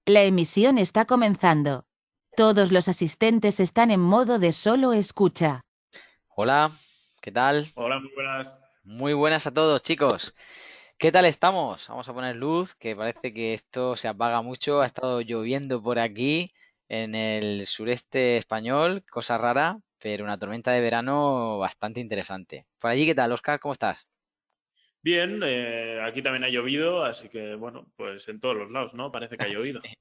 La emisión está comenzando. Todos los asistentes están en modo de solo escucha. Hola, ¿qué tal? Hola, muy buenas. Muy buenas a todos, chicos. ¿Qué tal estamos? Vamos a poner luz, que parece que esto se apaga mucho. Ha estado lloviendo por aquí en el sureste español, cosa rara, pero una tormenta de verano bastante interesante. Por allí, ¿qué tal, Oscar? ¿Cómo estás? Bien, aquí también ha llovido, así que bueno, pues en todos los lados, ¿no? Parece que ha llovido. Sí,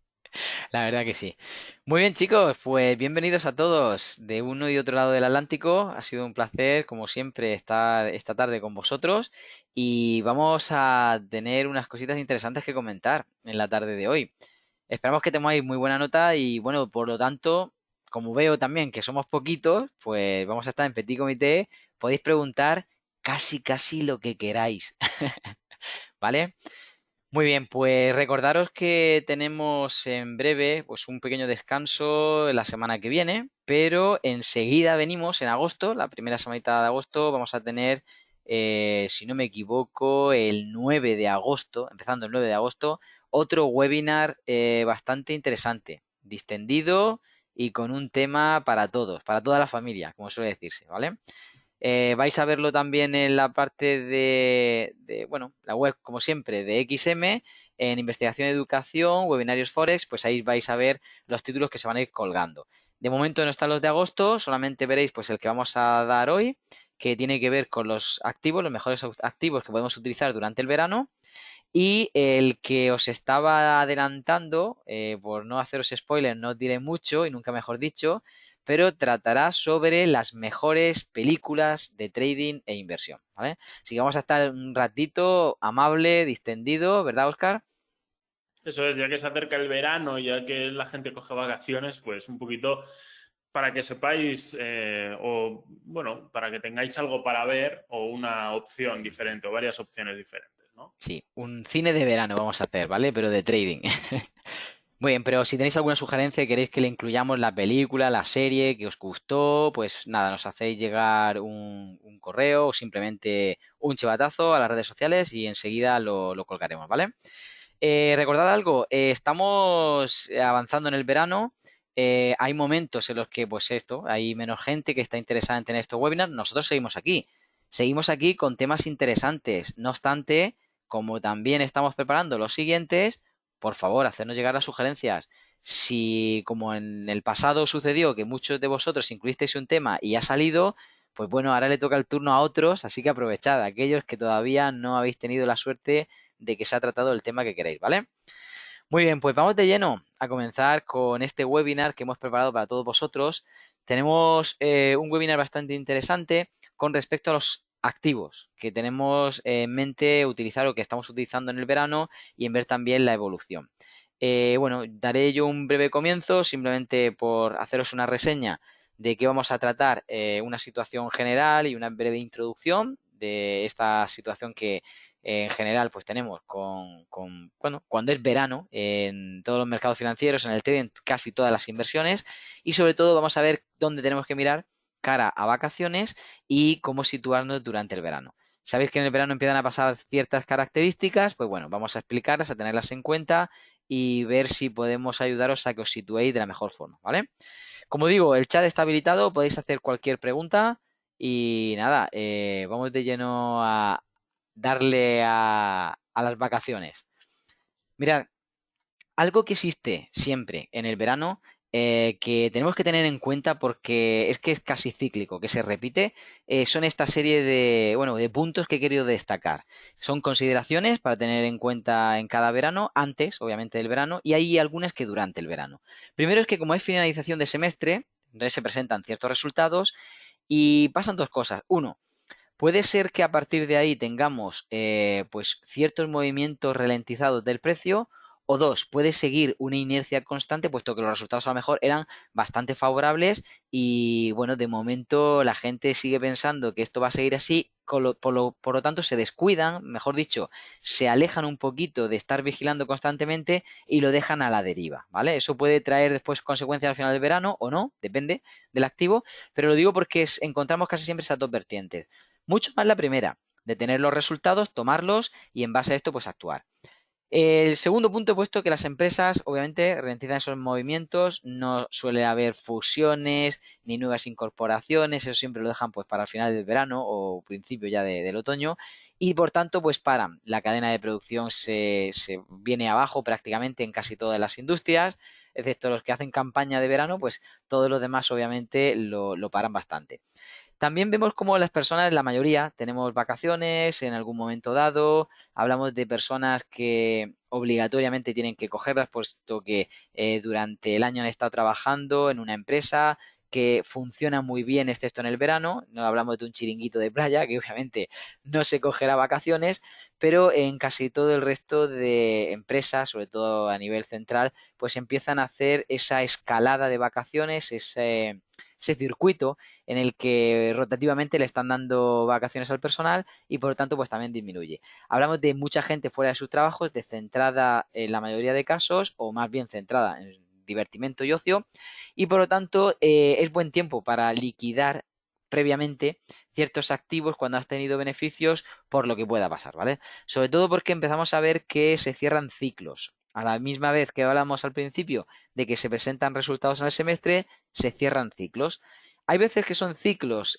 la verdad que sí. Muy bien, chicos, pues bienvenidos a todos de uno y otro lado del Atlántico. Ha sido un placer, como siempre, estar esta tarde con vosotros y vamos a tener unas cositas interesantes que comentar en la tarde de hoy. Esperamos que tengáis muy buena nota y bueno, por lo tanto, como veo también que somos poquitos, pues vamos a estar en petit comité. Podéis preguntar casi lo que queráis, ¿vale? Muy bien, pues recordaros que tenemos en breve pues un pequeño descanso la semana que viene, pero enseguida venimos en agosto, la primera semanita de agosto, vamos a tener, si no me equivoco, el 9 de agosto, empezando el 9 de agosto, otro webinar bastante interesante, distendido y con un tema para todos, para toda la familia, como suele decirse, ¿vale? Vais a verlo también en la parte bueno, la web, como siempre, de XM, en investigación y educación, webinarios Forex, pues ahí vais a ver los títulos que se van a ir colgando. De momento no están los de agosto, solamente veréis pues el que vamos a dar hoy, que tiene que ver con los activos, los mejores activos que podemos utilizar durante el verano. Y el que os estaba adelantando, por no haceros spoiler, no os diré mucho y nunca mejor dicho, pero tratará sobre las mejores películas de trading e inversión, ¿vale? Así que vamos a estar un ratito amable, distendido, ¿verdad, Oscar? Eso es, ya que se acerca el verano, ya que la gente coge vacaciones, pues un poquito para que sepáis, o bueno, para que tengáis algo para ver o una opción diferente o varias opciones diferentes, ¿no? Sí, un cine de verano vamos a hacer, ¿vale? Pero de trading. Muy bien, pero si tenéis alguna sugerencia y queréis que le incluyamos la película, la serie que os gustó, pues nada, nos hacéis llegar un correo o simplemente un chivatazo a las redes sociales y enseguida lo colgaremos, ¿vale? Recordad algo, estamos avanzando en el verano. Hay momentos en los que, pues esto, hay menos gente que está interesada en tener estos webinars. Nosotros seguimos aquí. Seguimos aquí con temas interesantes. No obstante, como también estamos preparando los siguientes, por favor, hacernos llegar las sugerencias. Si, como en el pasado sucedió, que muchos de vosotros incluisteis un tema y ha salido, pues bueno, ahora le toca el turno a otros, así que aprovechad, aquellos que todavía no habéis tenido la suerte de que se ha tratado el tema que queréis, ¿vale? Muy bien, pues vamos de lleno a comenzar con este webinar que hemos preparado para todos vosotros. Tenemos un webinar bastante interesante con respecto a los activos que tenemos en mente utilizar o que estamos utilizando en el verano y en ver también la evolución. Bueno, daré yo un breve comienzo simplemente por haceros una reseña de qué vamos a tratar, una situación general y una breve introducción de esta situación que en general pues tenemos bueno, cuando es verano en todos los mercados financieros, en el trading, en casi todas las inversiones y sobre todo vamos a ver dónde tenemos que mirar cara a vacaciones y cómo situarnos durante el verano. Sabéis que en el verano empiezan a pasar ciertas características, pues bueno, vamos a explicarlas, a tenerlas en cuenta y ver si podemos ayudaros a que os situéis de la mejor forma, ¿vale? Como digo, el chat está habilitado, podéis hacer cualquier pregunta y nada, vamos de lleno a darle a las vacaciones. Mirad, algo que existe siempre en el verano, que tenemos que tener en cuenta porque es que es casi cíclico, que se repite, son esta serie de, bueno, de puntos que he querido destacar. Son consideraciones para tener en cuenta en cada verano, antes, obviamente, del verano, y hay algunas que durante el verano. Primero es que como es finalización de semestre, entonces se presentan ciertos resultados y pasan dos cosas. Uno, puede ser que a partir de ahí tengamos pues ciertos movimientos ralentizados del precio o dos, puede seguir una inercia constante puesto que los resultados a lo mejor eran bastante favorables y bueno, de momento la gente sigue pensando que esto va a seguir así, por lo tanto se descuidan, mejor dicho, se alejan un poquito de estar vigilando constantemente y lo dejan a la deriva, ¿vale? Eso puede traer después consecuencias al final del verano o no, depende del activo, pero lo digo porque encontramos casi siempre esas dos vertientes. Mucho más la primera, de tener los resultados, tomarlos y en base a esto pues actuar. El segundo punto he puesto que las empresas, obviamente, ralentizan esos movimientos, no suele haber fusiones ni nuevas incorporaciones, eso siempre lo dejan pues para el final del verano o principio ya del otoño y por tanto pues paran. La cadena de producción se viene abajo prácticamente en casi todas las industrias, excepto los que hacen campaña de verano, pues todos los demás obviamente lo paran bastante. También vemos como las personas, la mayoría, tenemos vacaciones en algún momento dado. Hablamos de personas que obligatoriamente tienen que cogerlas, puesto que durante el año han estado trabajando en una empresa que funciona muy bien, excepto en el verano. No hablamos de un chiringuito de playa, que obviamente no se cogerá vacaciones, pero en casi todo el resto de empresas, sobre todo a nivel central, pues empiezan a hacer esa escalada de vacaciones, ese circuito en el que rotativamente le están dando vacaciones al personal y por lo tanto pues también disminuye. Hablamos de mucha gente fuera de sus trabajos, descentrada en la mayoría de casos o más bien centrada en divertimento y ocio y por lo tanto es buen tiempo para liquidar previamente ciertos activos cuando has tenido beneficios por lo que pueda pasar, ¿vale? Sobre todo porque empezamos a ver que se cierran ciclos. A la misma vez que hablamos al principio de que se presentan resultados en el semestre, se cierran ciclos. Hay veces que son ciclos,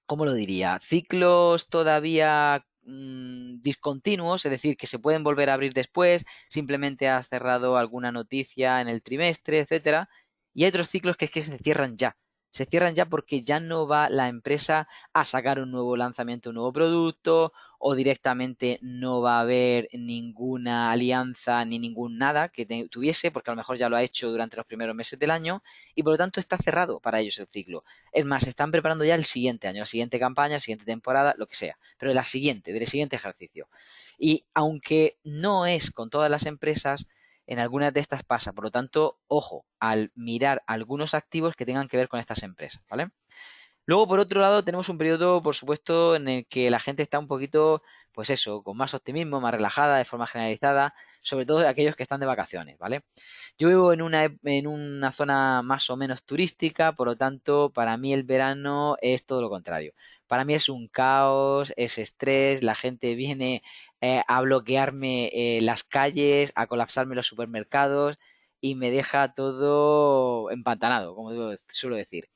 ¿cómo lo diría? Ciclos todavía discontinuos, es decir, que se pueden volver a abrir después, simplemente has cerrado alguna noticia en el trimestre, etcétera. Y hay otros ciclos que es que se cierran ya. Se cierran ya porque ya no va la empresa a sacar un nuevo lanzamiento, un nuevo producto, o directamente no va a haber ninguna alianza ni ningún nada que tuviese, porque a lo mejor ya lo ha hecho durante los primeros meses del año, y por lo tanto está cerrado para ellos el ciclo. Es más, se están preparando ya el siguiente año, la siguiente campaña, la siguiente temporada, lo que sea, pero la siguiente, del siguiente ejercicio. Y aunque no es con todas las empresas, en algunas de estas pasa. Por lo tanto, ojo al mirar algunos activos que tengan que ver con estas empresas, ¿vale? Luego, por otro lado, tenemos un periodo, por supuesto, en el que la gente está un poquito, pues eso, con más optimismo, más relajada, de forma generalizada, sobre todo aquellos que están de vacaciones, ¿vale? Yo vivo en una zona más o menos turística, por lo tanto, para mí el verano es todo lo contrario. Para mí es un caos, es estrés, la gente viene a bloquearme las calles, a colapsarme los supermercados y me deja todo empantanado, como suelo decir,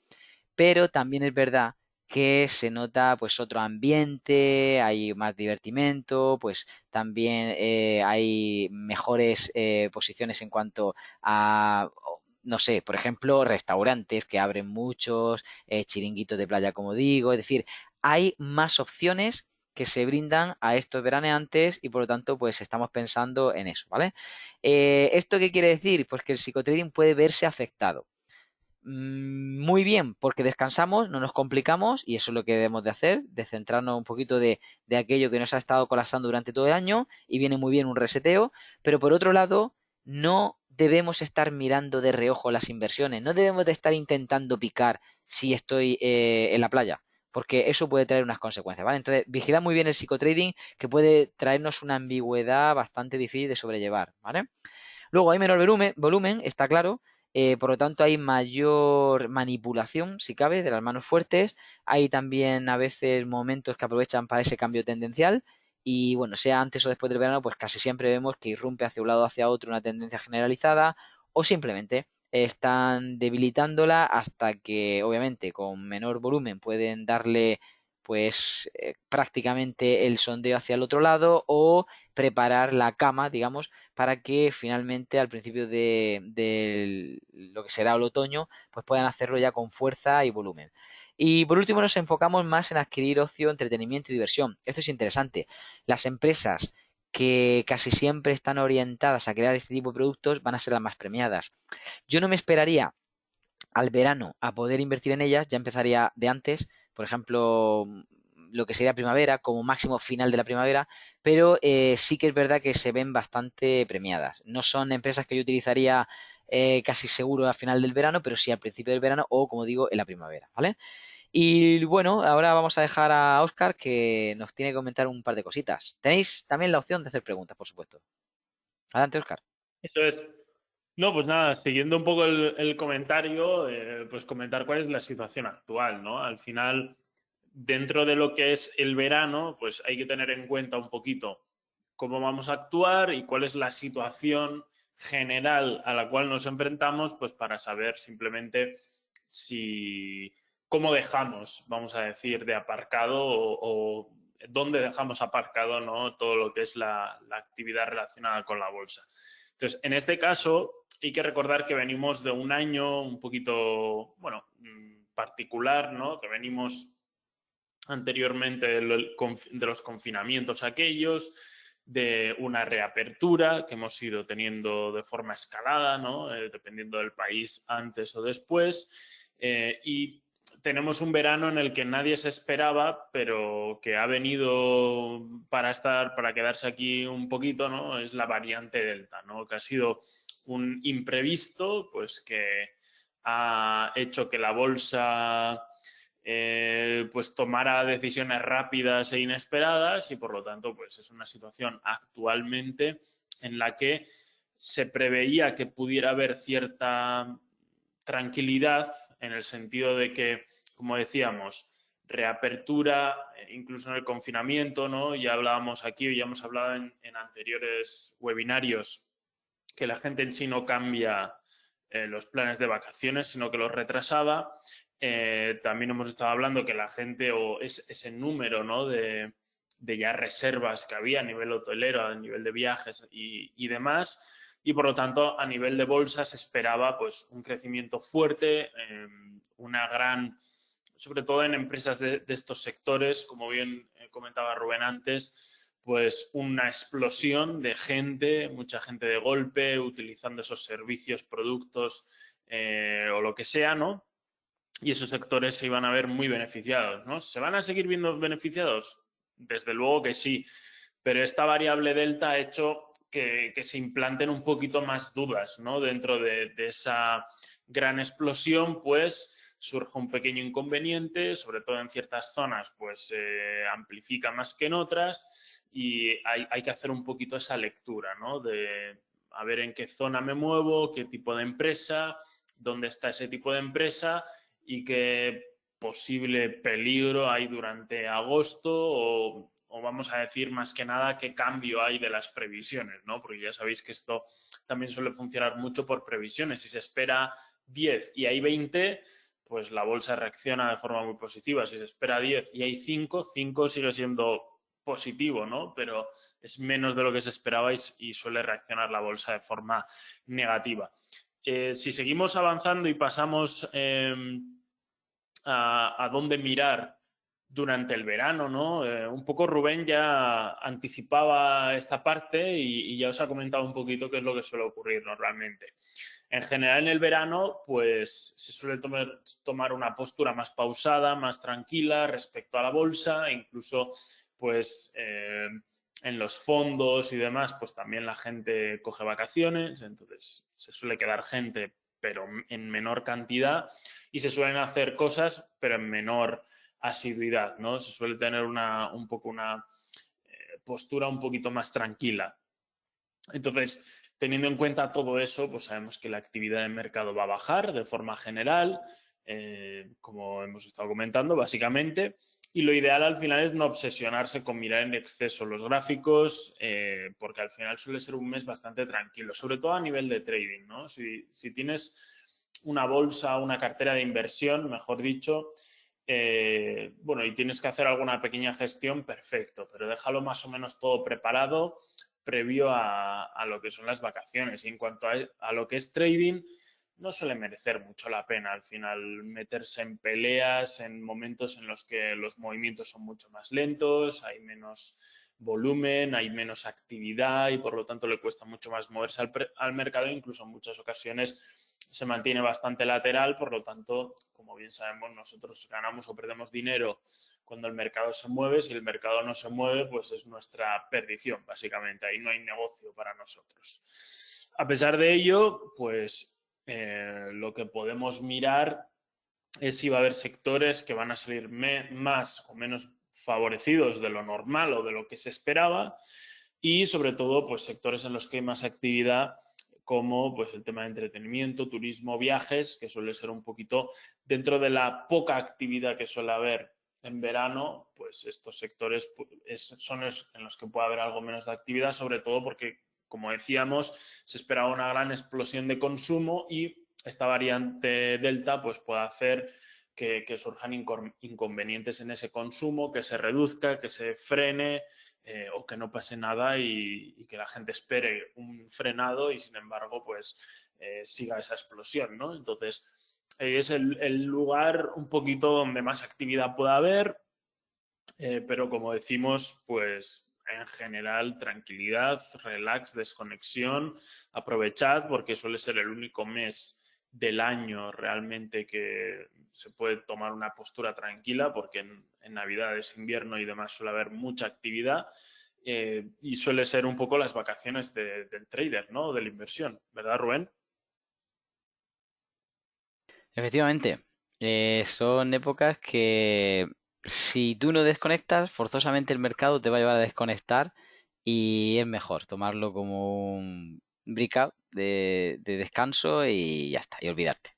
pero también es verdad que se nota pues otro ambiente, hay más divertimento, pues también hay mejores posiciones en cuanto a, no sé, por ejemplo, restaurantes que abren muchos, chiringuitos de playa, como digo, es decir, hay más opciones que se brindan a estos veraneantes y por lo tanto pues estamos pensando en eso, ¿vale? ¿Esto qué quiere decir? Pues que el psicotrading puede verse afectado. Muy bien, porque descansamos, no nos complicamos y eso es lo que debemos de hacer, de centrarnos un poquito de aquello que nos ha estado colapsando durante todo el año y viene muy bien un reseteo, pero por otro lado, no debemos estar mirando de reojo las inversiones, no debemos de estar intentando picar si estoy en la playa, porque eso puede traer unas consecuencias, ¿vale? Entonces, vigila muy bien el psicotrading que puede traernos una ambigüedad bastante difícil de sobrellevar, ¿vale? Luego hay menor volumen, está claro, por lo tanto hay mayor manipulación, si cabe, de las manos fuertes. Hay también a veces momentos que aprovechan para ese cambio tendencial y bueno, sea antes o después del verano, pues casi siempre vemos que irrumpe hacia un lado o hacia otro una tendencia generalizada o simplemente están debilitándola hasta que obviamente con menor volumen pueden darle pues prácticamente el sondeo hacia el otro lado o preparar la cama, digamos, para que finalmente al principio de lo que será el otoño, pues puedan hacerlo ya con fuerza y volumen. Y por último nos enfocamos más en adquirir ocio, entretenimiento y diversión. Esto es interesante. Las empresas que casi siempre están orientadas a crear este tipo de productos van a ser las más premiadas. Yo no me esperaría al verano a poder invertir en ellas, ya empezaría de antes, por ejemplo, lo que sería primavera, como máximo final de la primavera, pero sí que es verdad que se ven bastante premiadas. No son empresas que yo utilizaría casi seguro a final del verano, pero sí al principio del verano o, como digo, en la primavera, ¿vale? Y bueno, ahora vamos a dejar a Oscar que nos tiene que comentar un par de cositas. Tenéis también la opción de hacer preguntas, por supuesto. Adelante, Oscar. Eso es. No, pues nada, siguiendo un poco el comentario, pues comentar cuál es la situación actual, ¿no? Al final, dentro de lo que es el verano, pues hay que tener en cuenta un poquito cómo vamos a actuar y cuál es la situación general a la cual nos enfrentamos, pues para saber simplemente cómo dejamos, vamos a decir, de aparcado o dónde dejamos aparcado, ¿no?, todo lo que es la actividad relacionada con la bolsa. Entonces, en este caso, hay que recordar que venimos de un año un poquito, bueno, particular, ¿no?, que venimos anteriormente de los confinamientos aquellos, de una reapertura que hemos ido teniendo de forma escalada, ¿no?, dependiendo del país antes o después, y tenemos un verano en el que nadie se esperaba, pero que ha venido para quedarse aquí un poquito, ¿no?, es la variante Delta, ¿no?, que ha sido un imprevisto, pues que ha hecho que la bolsa pues tomara decisiones rápidas e inesperadas y por lo tanto pues es una situación actualmente en la que se preveía que pudiera haber cierta tranquilidad en el sentido de que, como decíamos, reapertura, incluso en el confinamiento, ¿no? Ya hablábamos aquí, ya hemos hablado en anteriores webinarios que la gente en sí no cambia los planes de vacaciones, sino que los retrasaba. También hemos estado hablando que la gente, o ese número, ¿no?, de ya reservas que había a nivel hotelero, a nivel de viajes y demás, y por lo tanto a nivel de bolsa se esperaba pues un crecimiento fuerte, una gran, sobre todo en empresas de estos sectores, como bien comentaba Rubén antes, pues una explosión de gente, mucha gente de golpe, utilizando esos servicios, productos o lo que sea, ¿no? Y esos sectores se iban a ver muy beneficiados, ¿no? ¿Se van a seguir viendo beneficiados? Desde luego que sí, pero esta variable delta ha hecho que se implanten un poquito más dudas, ¿no? Dentro de esa gran explosión, pues surge un pequeño inconveniente, sobre todo en ciertas zonas, pues amplifica más que en otras y hay que hacer un poquito esa lectura, ¿no? De a ver en qué zona me muevo, qué tipo de empresa, dónde está ese tipo de empresa y qué posible peligro hay durante agosto o vamos a decir más que nada qué cambio hay de las previsiones, ¿no? Porque ya sabéis que esto también suele funcionar mucho por previsiones. Si se espera 10 y hay 20, pues la bolsa reacciona de forma muy positiva. Si se espera 10 y hay 5, 5 sigue siendo positivo, ¿no? Pero es menos de lo que se esperaba y suele reaccionar la bolsa de forma negativa. Si seguimos avanzando y pasamos a dónde mirar durante el verano, ¿no? Un poco Rubén ya anticipaba esta parte y ya os ha comentado un poquito qué es lo que suele ocurrir normalmente. En general, en el verano, pues se suele tomar una postura más pausada, más tranquila respecto a la bolsa, e incluso, pues, en los fondos y demás, pues también la gente coge vacaciones, entonces se suele quedar gente, pero en menor cantidad, y se suelen hacer cosas, pero en menor asiduidad, ¿no? Se suele tener un poco una postura un poquito más tranquila. Entonces, teniendo en cuenta todo eso, pues sabemos que la actividad de mercado va a bajar de forma general, como hemos estado comentando, básicamente. Y lo ideal al final es no obsesionarse con mirar en exceso los gráficos, porque al final suele ser un mes bastante tranquilo, sobre todo a nivel de trading, ¿no? Si tienes una bolsa, una cartera de inversión, mejor dicho, bueno, y tienes que hacer alguna pequeña gestión, perfecto, pero déjalo más o menos todo preparado previo a lo que son las vacaciones. Y en cuanto a lo que es trading, no suele merecer mucho la pena al final meterse en peleas en momentos en los que los movimientos son mucho más lentos, hay menos volumen, hay menos actividad y por lo tanto le cuesta mucho más moverse al mercado, incluso en muchas ocasiones se mantiene bastante lateral, por lo tanto, como bien sabemos, nosotros ganamos o perdemos dinero cuando el mercado se mueve. Si el mercado no se mueve, pues es nuestra perdición, básicamente. Ahí no hay negocio para nosotros. A pesar de ello, pues lo que podemos mirar es si va a haber sectores que van a salir más o menos favorecidos de lo normal o de lo que se esperaba y sobre todo pues sectores en los que hay más actividad como pues el tema de entretenimiento, turismo, viajes, que suele ser un poquito dentro de la poca actividad que suele haber en verano, pues estos sectores son en los que puede haber algo menos de actividad, sobre todo porque, como decíamos, se esperaba una gran explosión de consumo y esta variante Delta pues puede hacer que surjan inconvenientes en ese consumo, que se reduzca, que se frene o que no pase nada y que la gente espere un frenado y sin embargo pues siga esa explosión, ¿no? Entonces es el lugar un poquito donde más actividad pueda haber, pero como decimos, pues en general tranquilidad, relax, desconexión, aprovechad porque suele ser el único mes del año realmente que se puede tomar una postura tranquila porque en Navidades, invierno y demás suele haber mucha actividad y suele ser un poco las vacaciones del trader, ¿no? De la inversión, ¿verdad, Rubén? Efectivamente, son épocas que si tú no desconectas, forzosamente el mercado te va a llevar a desconectar y es mejor tomarlo como un breakout de descanso y ya está, y olvidarte.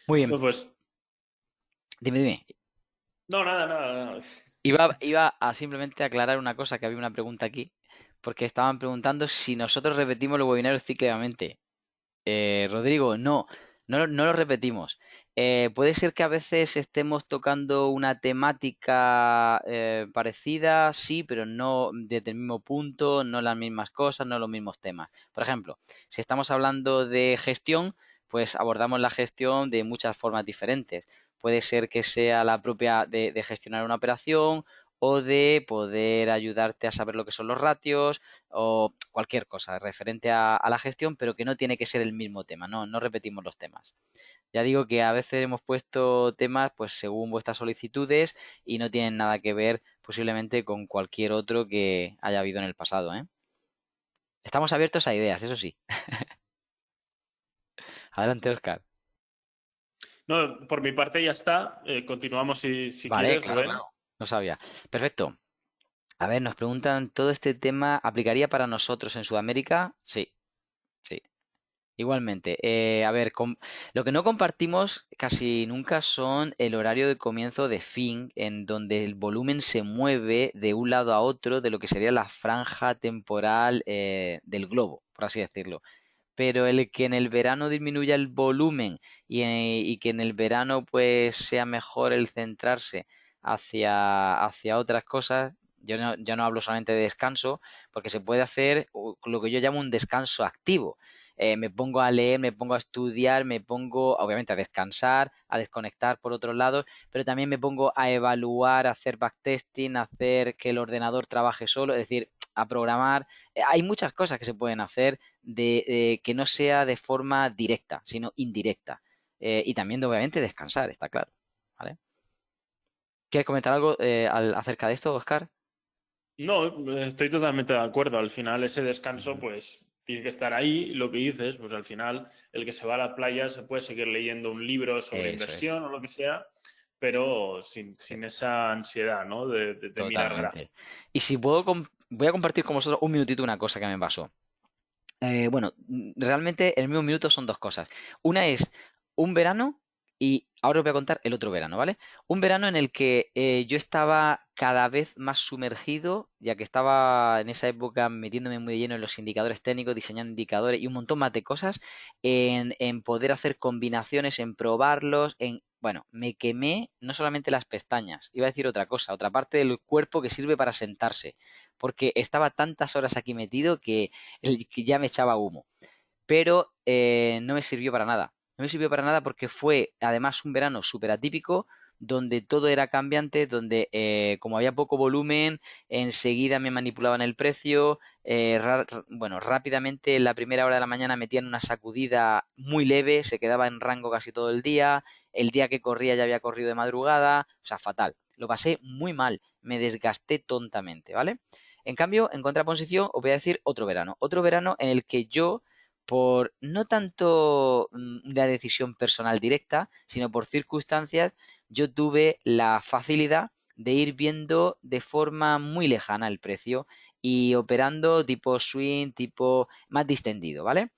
Muy bien, Bueno, pues dime. no, nada, nada, nada. Iba a simplemente aclarar una cosa, que había una pregunta aquí, porque estaban preguntando si nosotros repetimos los webinarios cíclicamente. Rodrigo, no lo repetimos. Puede ser que a veces estemos tocando una temática parecida, sí, pero no desde el mismo punto, no las mismas cosas, no los mismos temas. Por ejemplo, si estamos hablando de gestión, pues abordamos la gestión de muchas formas diferentes. Puede ser que sea la propia de gestionar una operación o de poder ayudarte a saber lo que son los ratios o cualquier cosa referente a la gestión, pero que no tiene que ser el mismo tema, no repetimos los temas. Ya digo que a veces hemos puesto temas pues según vuestras solicitudes y no tienen nada que ver posiblemente con cualquier otro que haya habido en el pasado, ¿eh? Estamos abiertos a ideas, eso sí. Adelante, Oscar. No, por mi parte ya está. Continuamos si Vale, quieres, claro, Rubén. claro. No sabía. Perfecto. A ver, nos preguntan, ¿todo este tema aplicaría para nosotros en Sudamérica? Sí, sí. Igualmente, a ver, lo que no compartimos casi nunca son el horario de comienzo de fin, en donde el volumen se mueve de un lado a otro de lo que sería la franja temporal del globo, por así decirlo. Pero el que en el verano disminuya el volumen y que en el verano pues sea mejor el centrarse hacia otras cosas, yo no hablo solamente de descanso, porque se puede hacer lo que yo llamo un descanso activo. Me pongo a leer, me pongo a estudiar, me pongo obviamente a descansar, a desconectar por otros lados, pero también me pongo a evaluar, a hacer backtesting, a hacer que el ordenador trabaje solo, es decir, a programar. Hay muchas cosas que se pueden hacer de que no sea de forma directa, sino indirecta. Y también, obviamente, descansar, está claro. ¿Vale? ¿Quieres comentar algo acerca de esto, Oscar? No, estoy totalmente de acuerdo. Al final ese descanso, pues, tiene que estar ahí. Lo que dices, pues al final el que se va a la playa se puede seguir leyendo un libro sobre Eso es. inversión o lo que sea, pero Sí, sin esa ansiedad, ¿no? De mirar totalmente. gráficos. Y si puedo, voy a compartir con vosotros un minutito una cosa que me pasó. Bueno, realmente en el mismo minuto son dos cosas. Una es un verano y ahora os voy a contar el otro verano, ¿vale? Un verano en el que yo estaba cada vez más sumergido, ya que estaba en esa época metiéndome muy de lleno en los indicadores técnicos, diseñando indicadores y un montón más de cosas, en poder hacer combinaciones, en probarlos, Bueno, me quemé no solamente las pestañas, iba a decir otra cosa, otra parte del cuerpo que sirve para sentarse, porque estaba tantas horas aquí metido que ya me echaba humo. Pero no me sirvió para nada. No me sirvió para nada porque fue además un verano súper atípico, donde todo era cambiante, donde como había poco volumen, enseguida me manipulaban el precio. Bueno, rápidamente en la primera hora de la mañana metían una sacudida muy leve, se quedaba en rango casi todo el día. El día que corría ya había corrido de madrugada, o sea, fatal. Lo pasé muy mal, me desgasté tontamente, ¿vale? En cambio, en contraposición, os voy a decir otro verano en el que yo, por no tanto una decisión personal directa, sino por circunstancias, yo tuve la facilidad de ir viendo de forma muy lejana el precio y operando tipo swing, tipo más distendido, ¿vale?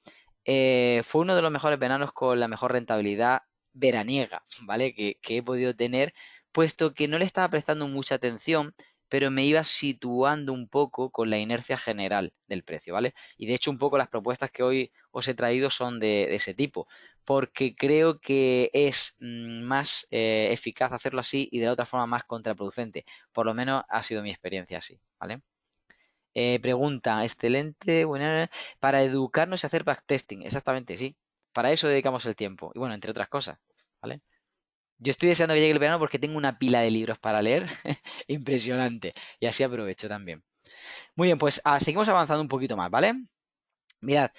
Fue uno de los mejores veranos con la mejor rentabilidad veraniega, ¿vale? Que he podido tener, puesto que no le estaba prestando mucha atención, pero me iba situando un poco con la inercia general del precio, ¿vale? Y de hecho un poco las propuestas que hoy os he traído son de ese tipo, porque creo que es más eficaz hacerlo así y de la otra forma más contraproducente. Por lo menos ha sido mi experiencia así, ¿vale? Pregunta, excelente, buena, para educarnos y hacer backtesting. Exactamente, sí. Para eso dedicamos el tiempo. Y bueno, entre otras cosas, ¿vale? Yo estoy deseando que llegue el verano porque tengo una pila de libros para leer impresionante. Y así aprovecho también. Muy bien, pues seguimos avanzando un poquito más, ¿vale? Mirad,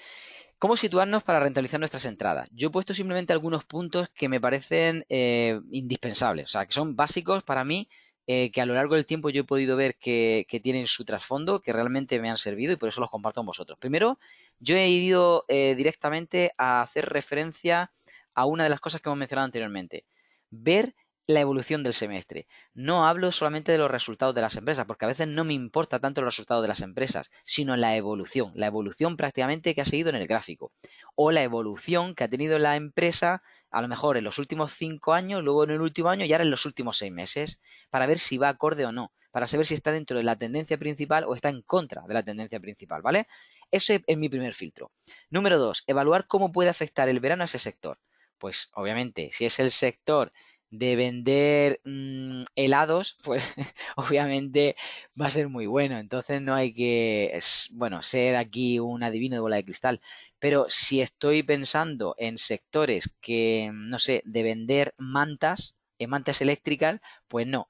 ¿cómo situarnos para rentabilizar nuestras entradas? Yo he puesto simplemente algunos puntos que me parecen indispensables, o sea, que son básicos para mí, que a lo largo del tiempo yo he podido ver que tienen su trasfondo, que realmente me han servido y por eso los comparto con vosotros. Primero, yo he ido directamente a hacer referencia a una de las cosas que hemos mencionado anteriormente. Ver la evolución del semestre. No hablo solamente de los resultados de las empresas, porque a veces no me importa tanto los resultados de las empresas, sino la evolución prácticamente que ha seguido en el gráfico, o la evolución que ha tenido la empresa a lo mejor en los últimos 5 años, luego en el último año y ahora en los últimos 6 meses, para ver si va acorde o no, para saber si está dentro de la tendencia principal o está en contra de la tendencia principal, ¿vale? Ese es mi primer filtro. Número 2, evaluar cómo puede afectar el verano a ese sector. Pues obviamente, si es el sector de vender helados, pues obviamente va a ser muy bueno. Entonces no hay que, bueno, ser aquí un adivino de bola de cristal. Pero si estoy pensando en sectores que, no sé, de vender mantas, mantas eléctricas, pues no.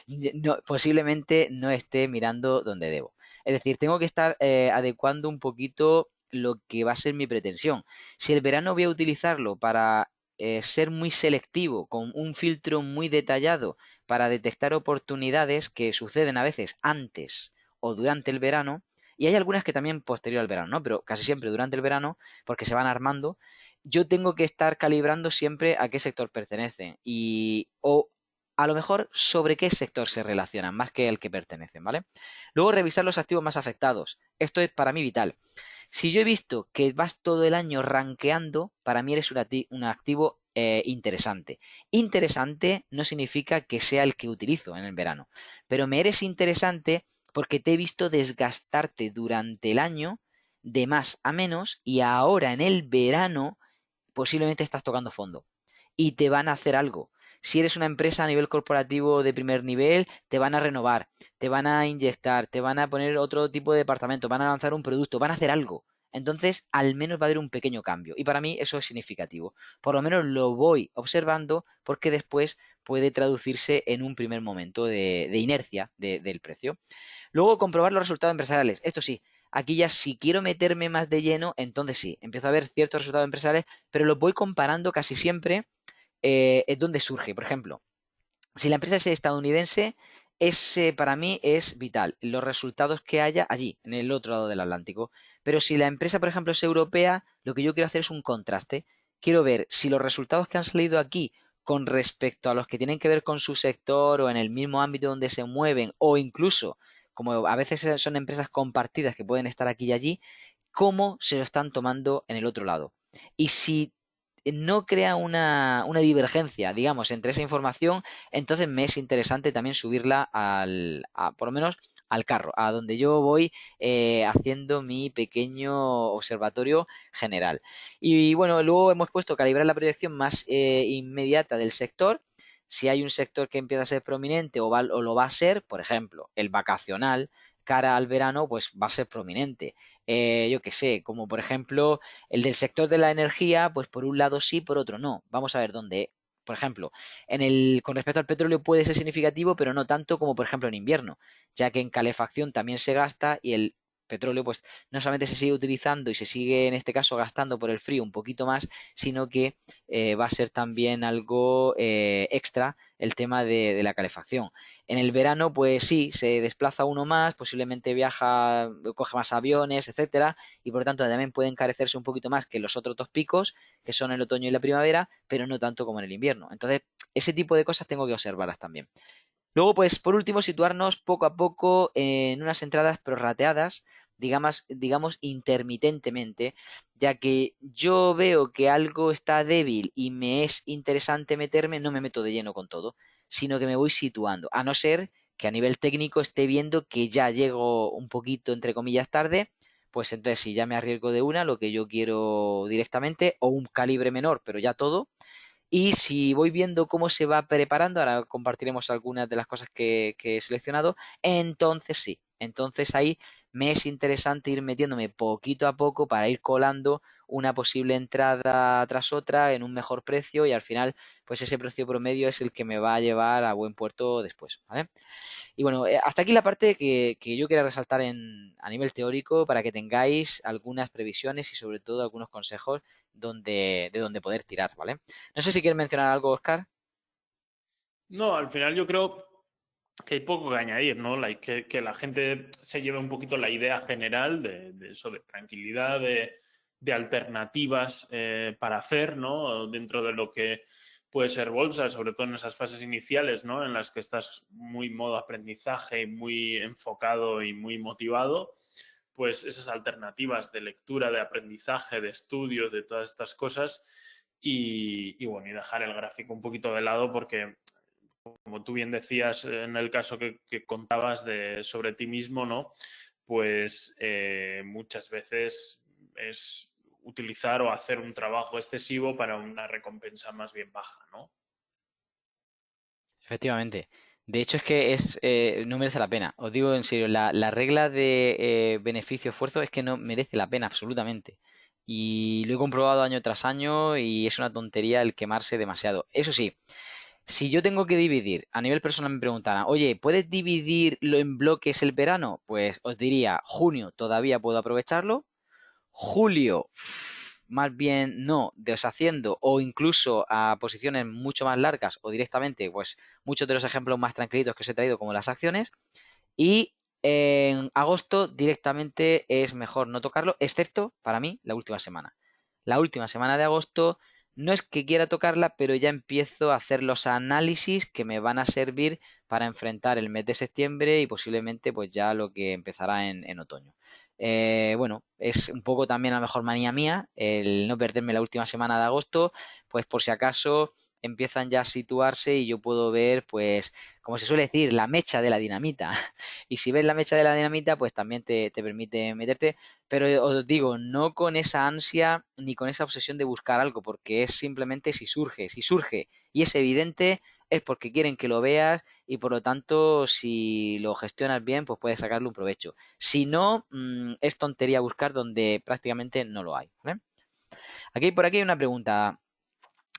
No, posiblemente no esté mirando donde debo. Es decir, tengo que estar adecuando un poquito lo que va a ser mi pretensión. Si el verano voy a utilizarlo para ser muy selectivo, con un filtro muy detallado para detectar oportunidades que suceden a veces antes o durante el verano, y hay algunas que también posterior al verano, ¿no? Pero casi siempre durante el verano, porque se van armando, yo tengo que estar calibrando siempre a qué sector pertenecen y o a lo mejor sobre qué sector se relacionan, más que el que pertenecen, ¿vale? Luego revisar los activos más afectados. Esto es para mí vital. Si yo he visto que vas todo el año rankeando, para mí eres un activo interesante. Interesante no significa que sea el que utilizo en el verano, pero me eres interesante porque te he visto desgastarte durante el año de más a menos y ahora en el verano posiblemente estás tocando fondo y te van a hacer algo. Si eres una empresa a nivel corporativo de primer nivel, te van a renovar, te van a inyectar, te van a poner otro tipo de departamento, van a lanzar un producto, van a hacer algo. Entonces, al menos va a haber un pequeño cambio. Y para mí eso es significativo. Por lo menos lo voy observando porque después puede traducirse en un primer momento de inercia del precio. Luego, comprobar los resultados empresariales. Esto sí, aquí ya si quiero meterme más de lleno, entonces sí, empiezo a ver ciertos resultados empresariales, pero los voy comparando casi siempre es donde surge. Por ejemplo, si la empresa es estadounidense, ese para mí es vital, los resultados que haya allí, en el otro lado del Atlántico. Pero si la empresa, por ejemplo, es europea, lo que yo quiero hacer es un contraste. Quiero ver si los resultados que han salido aquí con respecto a los que tienen que ver con su sector o en el mismo ámbito donde se mueven, o incluso, como a veces son empresas compartidas que pueden estar aquí y allí, cómo se lo están tomando en el otro lado. Y si no crea una divergencia, digamos, entre esa información, entonces me es interesante también subirla por lo menos al carro, a donde yo voy haciendo mi pequeño observatorio general. Y bueno, luego hemos puesto calibrar la proyección más inmediata del sector. Si hay un sector que empieza a ser prominente o lo va a ser, por ejemplo, el vacacional, cara al verano, pues va a ser prominente. Yo qué sé, como por ejemplo el del sector de la energía, pues por un lado sí, por otro no. Vamos a ver dónde, por ejemplo, con respecto al petróleo puede ser significativo, pero no tanto como por ejemplo en invierno, ya que en calefacción también se gasta y el petróleo pues no solamente se sigue utilizando y se sigue en este caso gastando por el frío un poquito más, sino que va a ser también algo extra el tema de la calefacción. En el verano, pues sí, se desplaza uno más, posiblemente viaja, coge más aviones, etcétera, y por lo tanto también puede encarecerse un poquito más que los otros dos picos, que son el otoño y la primavera, pero no tanto como en el invierno. Entonces, ese tipo de cosas tengo que observarlas también. Luego, pues, por último, situarnos poco a poco en unas entradas prorrateadas, digamos intermitentemente, ya que yo veo que algo está débil y me es interesante meterme, no me meto de lleno con todo, sino que me voy situando, a no ser que a nivel técnico esté viendo que ya llego un poquito, entre comillas, tarde, pues entonces si ya me arriesgo de una, lo que yo quiero directamente, o un calibre menor, pero ya todo. Y si voy viendo cómo se va preparando, ahora compartiremos algunas de las cosas que he seleccionado, entonces sí, entonces ahí me es interesante ir metiéndome poquito a poco para ir colando una posible entrada tras otra en un mejor precio y al final pues ese precio promedio es el que me va a llevar a buen puerto después, ¿vale? Y bueno, hasta aquí la parte que yo quería resaltar a nivel teórico para que tengáis algunas previsiones y sobre todo algunos consejos de donde poder tirar, ¿vale? No sé si quieres mencionar algo, Oscar. No, al final yo creo que hay poco que añadir, ¿no? Que la gente se lleve un poquito la idea general de eso, de tranquilidad, de alternativas para hacer, ¿no? Dentro de lo que puede ser bolsa, sobre todo en esas fases iniciales, ¿no? En las que estás muy modo aprendizaje, muy enfocado y muy motivado, pues esas alternativas de lectura, de aprendizaje, de estudio, de todas estas cosas y bueno, y dejar el gráfico un poquito de lado porque como tú bien decías en el caso que contabas sobre ti mismo, ¿no? Pues muchas veces es utilizar o hacer un trabajo excesivo para una recompensa más bien baja, ¿no? Efectivamente. De hecho, es que no merece la pena. Os digo en serio, la regla de beneficio-esfuerzo es que no merece la pena absolutamente. Y lo he comprobado año tras año y es una tontería el quemarse demasiado. Eso sí, si yo tengo que dividir, a nivel personal me preguntaran, oye, ¿puedes dividirlo en bloques el verano? Pues os diría, junio todavía puedo aprovecharlo, julio más bien no, deshaciendo o incluso a posiciones mucho más largas o directamente, pues muchos de los ejemplos más tranquilitos que os he traído como las acciones y en agosto directamente es mejor no tocarlo, excepto para mí la última semana. La última semana de agosto no es que quiera tocarla, pero ya empiezo a hacer los análisis que me van a servir para enfrentar el mes de septiembre y posiblemente pues ya lo que empezará en otoño. Bueno, es un poco también a lo mejor manía mía el no perderme la última semana de agosto, pues por si acaso empiezan ya a situarse y yo puedo ver, pues, como se suele decir, la mecha de la dinamita. Y si ves la mecha de la dinamita, pues también te permite meterte. Pero os digo, no con esa ansia ni con esa obsesión de buscar algo, porque es simplemente si surge. Si surge y es evidente, es porque quieren que lo veas y por lo tanto, si lo gestionas bien, pues puedes sacarle un provecho. Si no, es tontería buscar donde prácticamente no lo hay, ¿vale? Aquí por aquí hay una pregunta.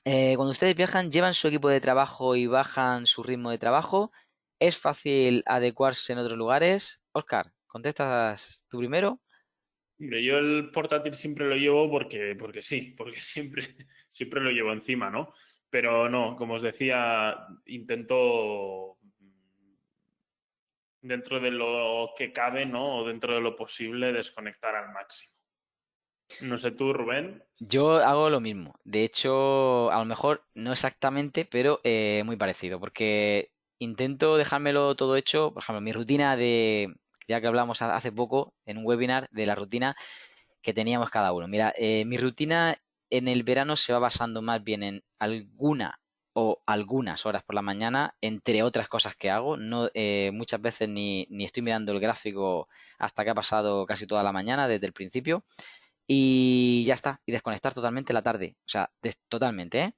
Cuando ustedes viajan, ¿llevan su equipo de trabajo y bajan su ritmo de trabajo? ¿Es fácil adecuarse en otros lugares? Oscar, ¿contestas tú primero? Hombre, yo el portátil siempre lo llevo porque sí, porque siempre lo llevo encima, ¿no? Pero no, como os decía, intento dentro de lo que cabe, ¿no? O dentro de lo posible, desconectar al máximo. No sé tú, Rubén. Yo hago lo mismo. De hecho, a lo mejor no exactamente, pero muy parecido, porque intento dejármelo todo hecho. Por ejemplo, mi rutina ya que hablamos hace poco en un webinar de la rutina que teníamos cada uno. Mira, mi rutina en el verano se va basando más bien en alguna o algunas horas por la mañana, entre otras cosas que hago. No, muchas veces ni estoy mirando el gráfico hasta que ha pasado casi toda la mañana desde el principio. Y ya está, y desconectar totalmente la tarde. O sea, totalmente,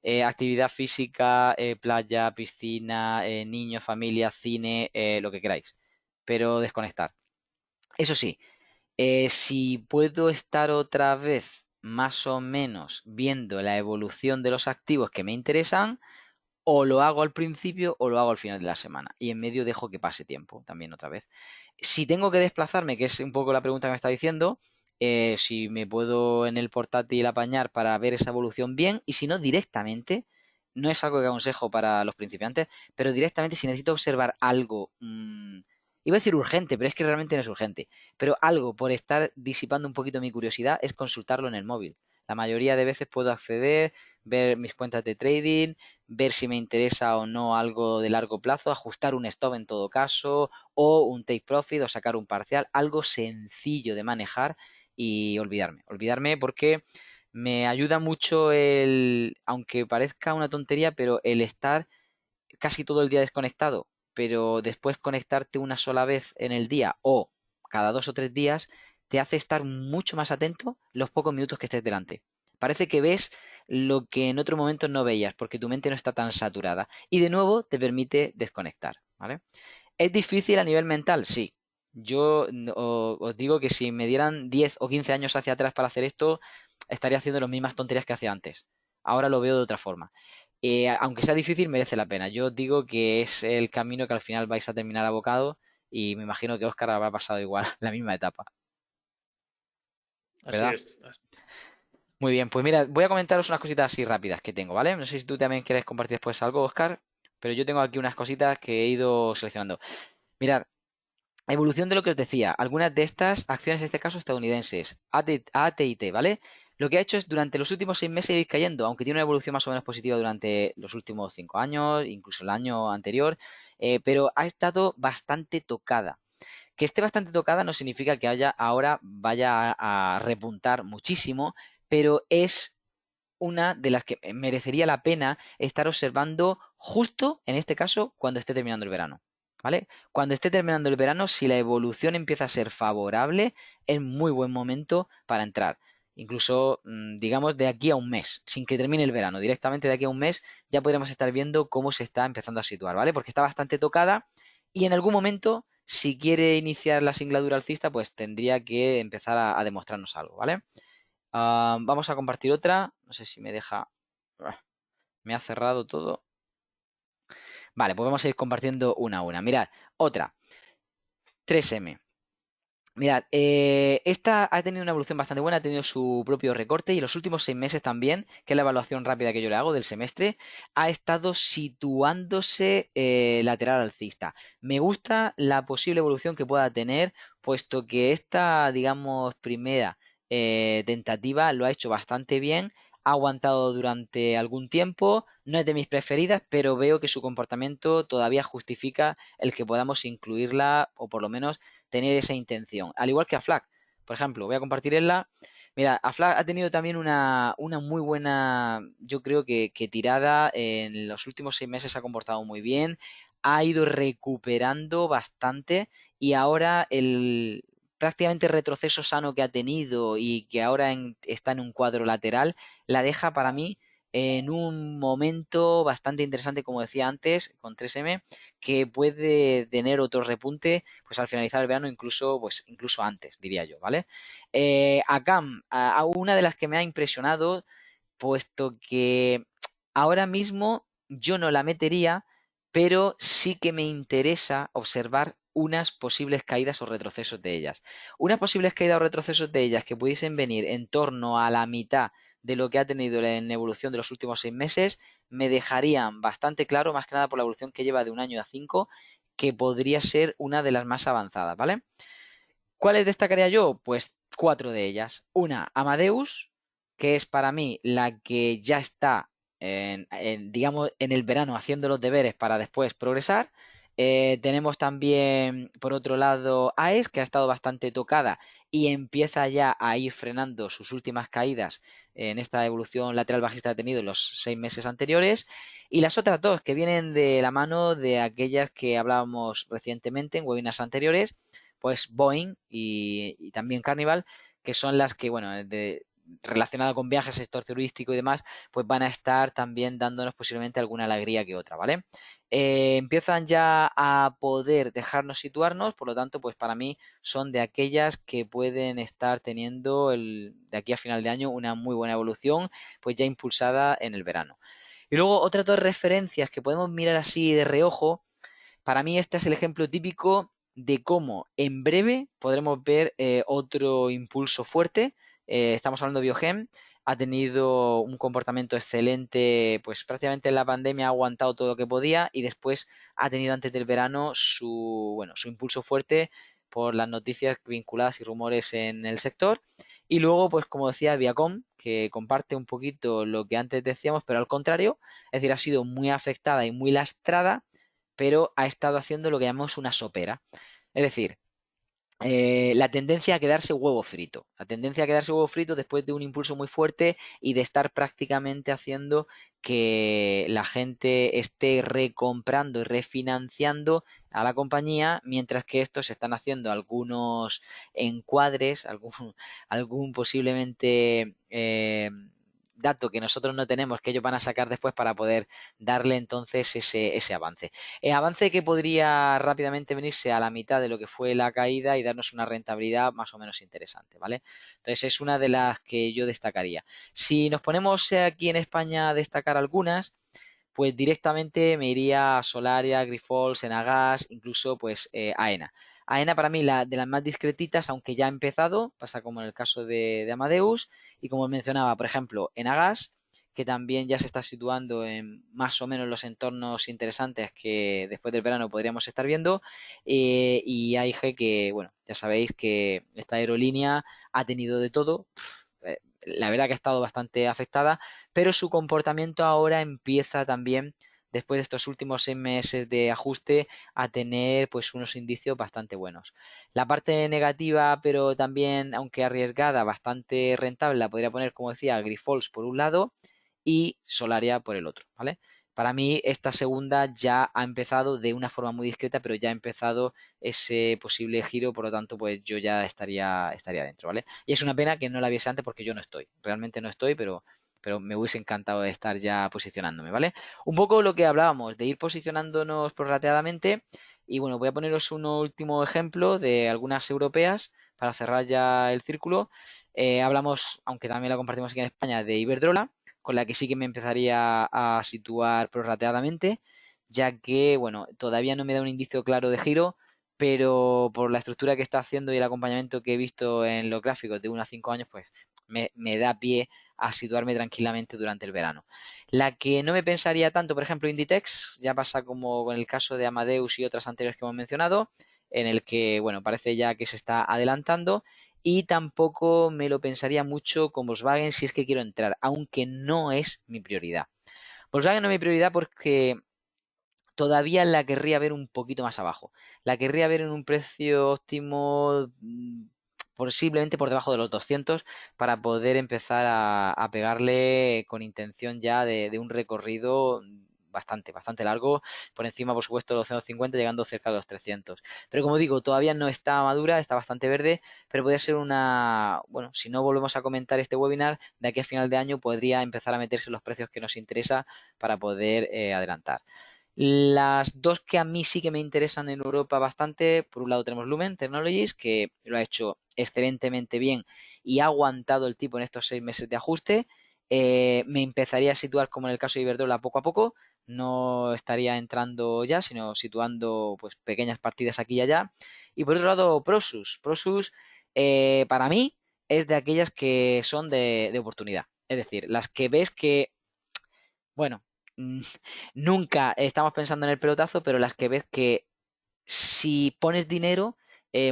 ¿eh? Actividad física, playa, piscina, niños, familia, cine, lo que queráis. Pero desconectar. Eso sí, si puedo estar otra vez más o menos viendo la evolución de los activos que me interesan, o lo hago al principio o lo hago al final de la semana. Y en medio dejo que pase tiempo también otra vez. Si tengo que desplazarme, que es un poco la pregunta que me está diciendo, si me puedo en el portátil apañar para ver esa evolución bien, y si no, directamente, no es algo que aconsejo para los principiantes, pero directamente si necesito observar algo, iba a decir urgente, pero es que realmente no es urgente, pero algo por estar disipando un poquito mi curiosidad es consultarlo en el móvil. La mayoría de veces puedo acceder, ver mis cuentas de trading, ver si me interesa o no algo de largo plazo, ajustar un stop en todo caso, o un take profit o sacar un parcial, algo sencillo de manejar y olvidarme porque me ayuda mucho aunque parezca una tontería, pero el estar casi todo el día desconectado, pero después conectarte una sola vez en el día o cada 2 o 3 días, te hace estar mucho más atento los pocos minutos que estés delante. Parece que ves lo que en otro momento no veías, porque tu mente no está tan saturada. Y de nuevo te permite desconectar, ¿vale? ¿Es difícil a nivel mental? Sí. Yo os digo que si me dieran 10 o 15 años hacia atrás para hacer esto, estaría haciendo las mismas tonterías que hacía antes. Ahora lo veo de otra forma. Aunque sea difícil, merece la pena. Yo os digo que es el camino que al final vais a terminar abocado y me imagino que Oscar habrá pasado igual la misma etapa, Así ¿verdad? es. Muy bien, pues mira, voy a comentaros unas cositas así rápidas que tengo, ¿vale? No sé si tú también quieres compartir después algo, Oscar, pero yo tengo aquí unas cositas que he ido seleccionando. Mirad, evolución de lo que os decía, algunas de estas acciones, en este caso estadounidenses, AT&T, ¿vale? Lo que ha hecho es durante los últimos 6 meses ir cayendo, aunque tiene una evolución más o menos positiva durante los últimos 5 años, incluso el año anterior, pero ha estado bastante tocada. Que esté bastante tocada no significa que ahora vaya a repuntar muchísimo, pero es una de las que merecería la pena estar observando justo en este caso cuando esté terminando el verano. ¿Vale? Cuando esté terminando el verano, si la evolución empieza a ser favorable, es muy buen momento para entrar. Incluso, digamos, de aquí a un mes, sin que termine el verano, directamente de aquí a un mes ya podremos estar viendo cómo se está empezando a situar, ¿vale? Porque está bastante tocada y en algún momento, si quiere iniciar la singladura alcista, pues tendría que empezar a demostrarnos algo, ¿vale? Vamos a compartir otra. No sé si me deja. Me ha cerrado todo. Vale, pues vamos a ir compartiendo una a una. Mirad, otra. 3M. Mirad, esta ha tenido una evolución bastante buena, ha tenido su propio recorte y en los últimos 6 meses también, que es la evaluación rápida que yo le hago del semestre, ha estado situándose lateral alcista. Me gusta la posible evolución que pueda tener, puesto que esta, digamos, primera tentativa lo ha hecho bastante bien, ha aguantado durante algún tiempo, no es de mis preferidas, pero veo que su comportamiento todavía justifica el que podamos incluirla o por lo menos tener esa intención. Al igual que a Flag. Por ejemplo, voy a compartirla. Mira, a Flag ha tenido también una muy buena, yo creo que tirada. En los últimos 6 meses se ha comportado muy bien. Ha ido recuperando bastante y ahora el prácticamente retroceso sano que ha tenido y que ahora está en un cuadro lateral, la deja para mí en un momento bastante interesante, como decía antes, con 3M, que puede tener otro repunte pues al finalizar el verano, incluso antes, diría yo, ¿vale? A Cam, una de las que me ha impresionado, puesto que ahora mismo yo no la metería, pero sí que me interesa observar unas posibles caídas o retrocesos de ellas. Unas posibles caídas o retrocesos de ellas que pudiesen venir en torno a la mitad de lo que ha tenido en evolución de los últimos 6 meses, me dejarían bastante claro, más que nada por la evolución que lleva de un año a 5, que podría ser una de las más avanzadas, ¿vale? ¿Cuáles destacaría yo? Pues 4 de ellas. Una, Amadeus, que es para mí la que ya está, digamos, en el verano haciendo los deberes para después progresar. Tenemos también, por otro lado, AES, que ha estado bastante tocada y empieza ya a ir frenando sus últimas caídas en esta evolución lateral bajista que ha tenido en los 6 meses anteriores. Y las otras dos, que vienen de la mano de aquellas que hablábamos recientemente en webinars anteriores, pues Boeing y también Carnival, que son las que, bueno, relacionado con viajes, sector turístico y demás, pues van a estar también dándonos posiblemente alguna alegría que otra, ¿vale? Empiezan ya a poder dejarnos situarnos, por lo tanto, pues para mí son de aquellas que pueden estar teniendo de aquí a final de año una muy buena evolución, pues ya impulsada en el verano. Y luego otras dos referencias que podemos mirar así de reojo. Para mí este es el ejemplo típico de cómo en breve podremos ver otro impulso fuerte. Estamos hablando de Biogen, ha tenido un comportamiento excelente, pues prácticamente en la pandemia ha aguantado todo lo que podía y después ha tenido antes del verano su impulso fuerte, por las noticias vinculadas y rumores en el sector. Y luego, pues como decía, Viacom, que comparte un poquito lo que antes decíamos, pero al contrario, es decir, ha sido muy afectada y muy lastrada, pero ha estado haciendo lo que llamamos una sopera. Es decir, la tendencia a quedarse huevo frito. La tendencia a quedarse huevo frito después de un impulso muy fuerte y de estar prácticamente haciendo que la gente esté recomprando y refinanciando a la compañía, mientras que estos están haciendo algunos encuadres, algún posiblemente dato que nosotros no tenemos, que ellos van a sacar después para poder darle entonces ese avance. Avance que podría rápidamente venirse a la mitad de lo que fue la caída y darnos una rentabilidad más o menos interesante, ¿vale? Entonces es una de las que yo destacaría. Si nos ponemos aquí en España a destacar algunas, pues directamente me iría a Solaria, Grifols, Enagas, incluso pues AENA. AENA para mí de las más discretitas, aunque ya ha empezado, pasa como en el caso de Amadeus, y como mencionaba, por ejemplo, Enagas, que también ya se está situando en más o menos los entornos interesantes que después del verano podríamos estar viendo, y AIG que, bueno, ya sabéis que esta aerolínea ha tenido de todo. La verdad que ha estado bastante afectada, pero su comportamiento ahora empieza también, después de estos últimos 6 meses de ajuste, a tener pues unos indicios bastante buenos. La parte negativa, pero también, aunque arriesgada, bastante rentable, la podría poner, como decía, Grifols por un lado y Solaria por el otro, ¿vale? Para mí esta segunda ya ha empezado de una forma muy discreta, pero ya ha empezado ese posible giro, por lo tanto, pues yo ya estaría dentro, ¿vale? Y es una pena que no la viese antes porque yo no estoy, realmente no estoy, pero me hubiese encantado de estar ya posicionándome, ¿vale? Un poco lo que hablábamos, de ir posicionándonos prorrateadamente, y bueno, voy a poneros un último ejemplo de algunas europeas para cerrar ya el círculo. Hablamos, aunque también la compartimos aquí en España, de Iberdrola, con la que sí que me empezaría a situar prorrateadamente, ya que, bueno, todavía no me da un indicio claro de giro, pero por la estructura que está haciendo y el acompañamiento que he visto en los gráficos de 1 a 5 años, pues me da pie a situarme tranquilamente durante el verano. La que no me pensaría tanto, por ejemplo, Inditex, ya pasa como con el caso de Amadeus y otras anteriores que hemos mencionado, en el que, bueno, parece ya que se está adelantando, y tampoco me lo pensaría mucho con Volkswagen si es que quiero entrar, aunque no es mi prioridad. Volkswagen no es mi prioridad porque todavía la querría ver un poquito más abajo. La querría ver en un precio óptimo, posiblemente por debajo de los 200, para poder empezar a pegarle con intención ya de un recorrido bastante largo, por encima, por supuesto, de los 250, llegando cerca de los 300. Pero como digo, todavía no está madura, está bastante verde, pero podría ser bueno, si no volvemos a comentar este webinar, de aquí a final de año podría empezar a meterse los precios que nos interesa para poder adelantar. Las dos que a mí sí que me interesan en Europa bastante, por un lado tenemos Lumen Technologies, que lo ha hecho excelentemente bien y ha aguantado el tipo en estos 6 meses de ajuste. Me empezaría a situar como en el caso de Iberdrola poco a poco, no estaría entrando ya, sino situando pues pequeñas partidas aquí y allá. Y por otro lado, Prosus. Prosus, para mí, es de aquellas que son de oportunidad. Es decir, las que ves que, bueno, nunca estamos pensando en el pelotazo, pero las que ves que si pones dinero,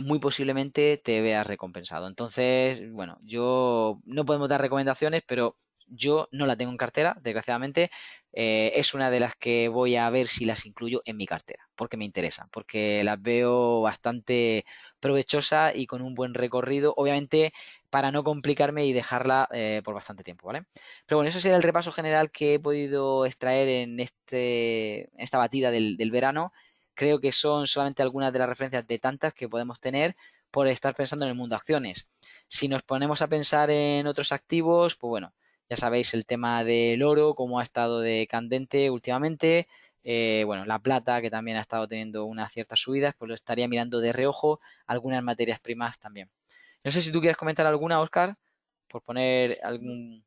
muy posiblemente te veas recompensado. Entonces, bueno, yo no podemos dar recomendaciones, pero yo no la tengo en cartera, desgraciadamente. Es una de las que voy a ver si las incluyo en mi cartera, porque me interesa, porque las veo bastante provechosas y con un buen recorrido, obviamente para no complicarme y dejarla por bastante tiempo, ¿vale? Pero bueno, eso sería el repaso general que he podido extraer en esta batida del verano. Creo que son solamente algunas de las referencias de tantas que podemos tener por estar pensando en el mundo acciones. Si nos ponemos a pensar en otros activos, pues bueno, ya sabéis el tema del oro, cómo ha estado de candente últimamente. Bueno, la plata, que también ha estado teniendo unas ciertas subidas, pues lo estaría mirando de reojo. Algunas materias primas también. No sé si tú quieres comentar alguna, Oscar, por poner algún...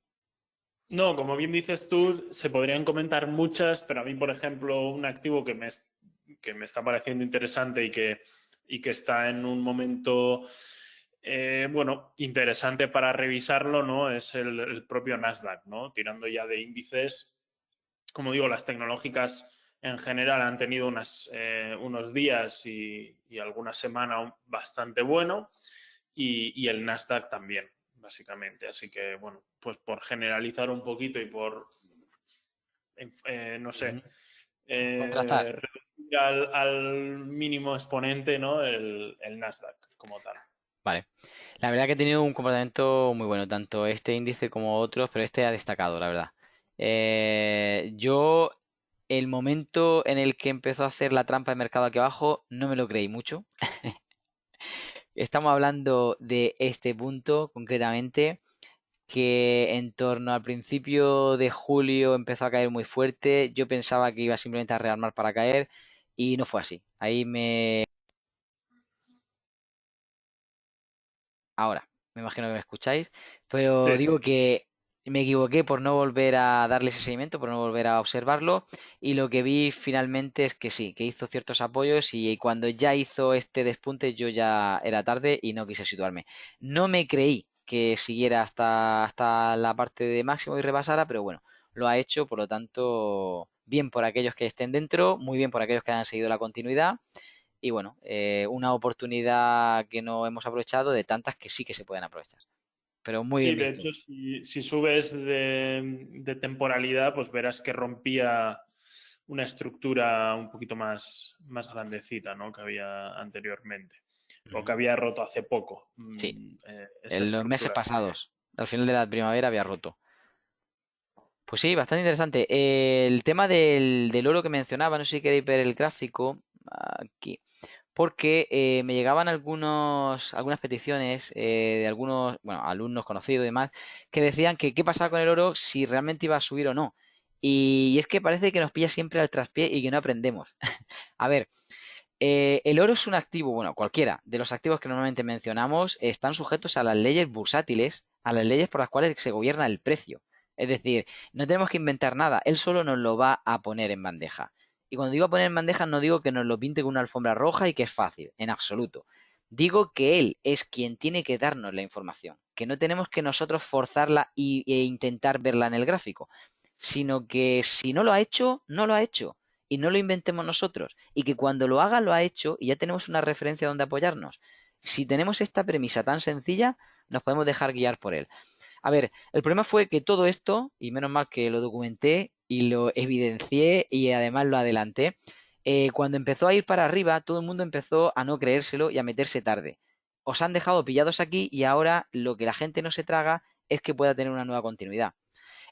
No, como bien dices tú, se podrían comentar muchas, pero a mí, por ejemplo, un activo que me está pareciendo interesante y que está en un momento, bueno, interesante para revisarlo, ¿no? Es el propio Nasdaq, ¿no? Tirando ya de índices, como digo, las tecnológicas en general han tenido unos días y alguna semana bastante bueno y el Nasdaq también, básicamente. Así que, bueno, pues por generalizar un poquito y por, no sé, Contrastar. reducir al mínimo exponente, ¿no? El Nasdaq como tal. Vale. La verdad que ha tenido un comportamiento muy bueno, tanto este índice como otros, pero este ha destacado, la verdad. Yo, el momento en el que empezó a hacer la trampa de mercado aquí abajo, no me lo creí mucho. Estamos hablando de este punto concretamente, que en torno al principio de julio empezó a caer muy fuerte. Yo pensaba que iba simplemente a rearmar para caer y no fue así. Ahora, me imagino que me escucháis, pero Sí. digo que me equivoqué por no volver a darle ese seguimiento, por no volver a observarlo, y lo que vi finalmente es que sí, que hizo ciertos apoyos y cuando ya hizo este despunte yo ya era tarde y no quise situarme. No me creí que siguiera hasta la parte de máximo y rebasara, pero bueno, lo ha hecho, por lo tanto, bien por aquellos que estén dentro, muy bien por aquellos que hayan seguido la continuidad. Y bueno, una oportunidad que no hemos aprovechado de tantas que sí que se pueden aprovechar. Pero muy Sí, bien de visto. hecho, si subes de temporalidad, pues verás que rompía una estructura un poquito más grandecita, ¿no? Que había anteriormente, o que Ujú. había roto hace poco, Sí, esa en los meses estructura. pasados, al final de la primavera había roto. Pues sí, bastante interesante. El tema del oro que mencionaba, no sé si queréis ver el gráfico aquí, porque me llegaban algunas peticiones de algunos, bueno, alumnos conocidos y demás, que decían que qué pasaba con el oro, si realmente iba a subir o no. Y es que parece que nos pilla siempre al traspié y que no aprendemos. A ver, el oro es un activo, bueno, cualquiera de los activos que normalmente mencionamos están sujetos a las leyes bursátiles, a las leyes por las cuales se gobierna el precio. Es decir, no tenemos que inventar nada, él solo nos lo va a poner en bandeja. Y cuando digo poner en bandeja no digo que nos lo pinte con una alfombra roja y que es fácil, en absoluto. Digo que él es quien tiene que darnos la información, que no tenemos que nosotros forzarla e intentar verla en el gráfico, sino que si no lo ha hecho, no lo ha hecho y no lo inventemos nosotros. Y que cuando lo haga, lo ha hecho y ya tenemos una referencia donde apoyarnos. Si tenemos esta premisa tan sencilla, nos podemos dejar guiar por él. A ver, el problema fue que todo esto, y menos mal que lo documenté y lo evidencié y además lo adelanté, cuando empezó a ir para arriba, todo el mundo empezó a no creérselo y a meterse tarde. Os han dejado pillados aquí y ahora lo que la gente no se traga es que pueda tener una nueva continuidad.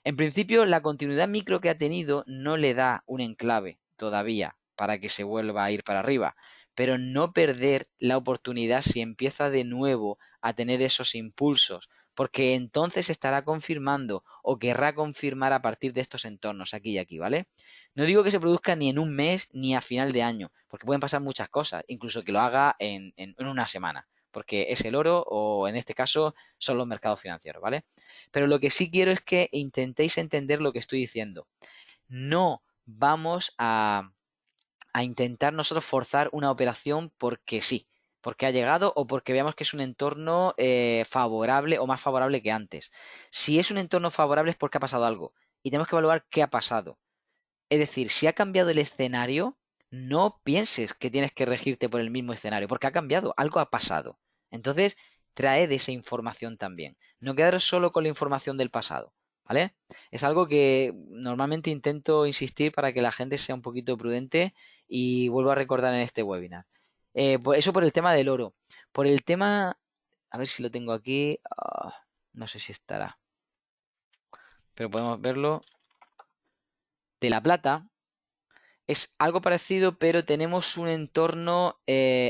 En principio, la continuidad micro que ha tenido no le da un enclave todavía para que se vuelva a ir para arriba, pero no perder la oportunidad si empieza de nuevo a tener esos impulsos, porque entonces estará confirmando o querrá confirmar a partir de estos entornos aquí y aquí, ¿vale? No digo que se produzca ni en un mes ni a final de año, porque pueden pasar muchas cosas, incluso que lo haga en una semana, porque es el oro o en este caso son los mercados financieros, ¿vale? Pero lo que sí quiero es que intentéis entender lo que estoy diciendo. No vamos a intentar nosotros forzar una operación porque sí, porque ha llegado o porque veamos que es un entorno favorable o más favorable que antes. Si es un entorno favorable es porque ha pasado algo y tenemos que evaluar qué ha pasado. Es decir, si ha cambiado el escenario, no pienses que tienes que regirte por el mismo escenario, porque ha cambiado, algo ha pasado. Entonces, traed esa información también. No quedaros solo con la información del pasado, ¿vale? Es algo que normalmente intento insistir para que la gente sea un poquito prudente y vuelvo a recordar en este webinar. Pues eso por el tema del oro. Por el tema, a ver si lo tengo aquí. No sé si estará, pero podemos verlo. De la plata. Es algo parecido, pero tenemos un entorno,